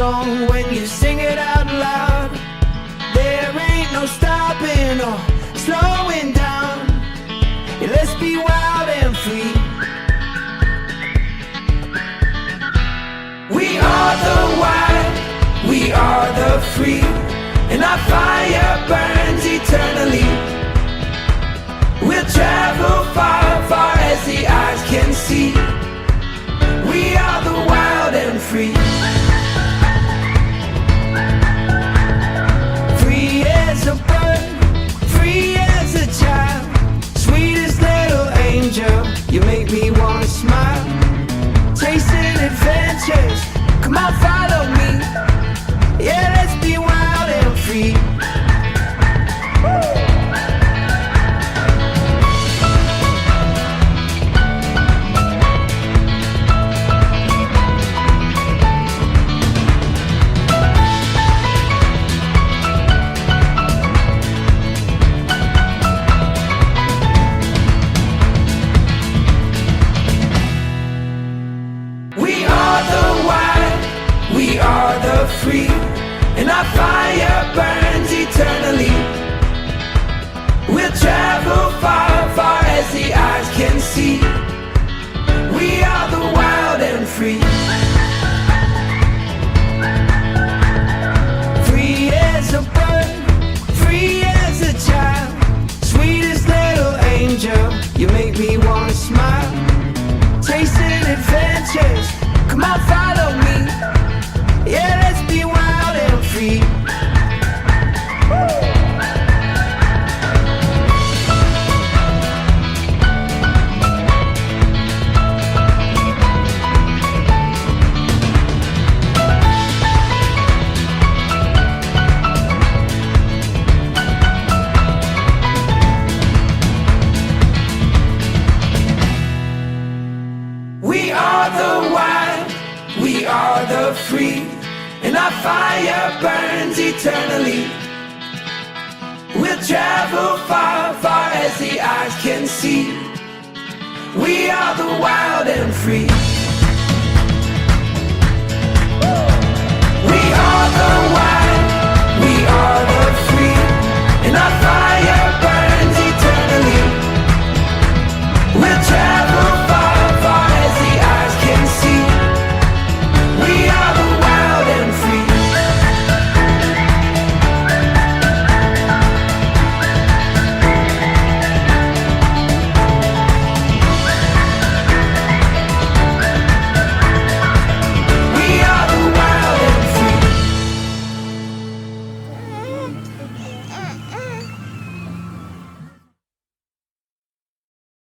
song when you sing it out loud. There ain't no stopping or slowing down. Yeah, let's be wild and free. We are the wild, we are the free, and our fire burns eternally. We'll travel far, far as the eyes can see. We are the wild and free. Free as a bird, free as a child, sweetest little angel, you make me wanna smile. Tasting adventures, come on follow me. Yeah, let's be wild and free. Free, and our fire burns eternally. We'll travel far, far as the eyes can see. We are the wild and free. Free as a bird, free as a child, sweetest little angel, you make me wanna smile. Tasting adventures, come on follow me. Yeah, let's be wild and free. We are the wild, we are the free, and our fire burns eternally. We'll travel far, far as the eyes can see. We are the wild and free. We are the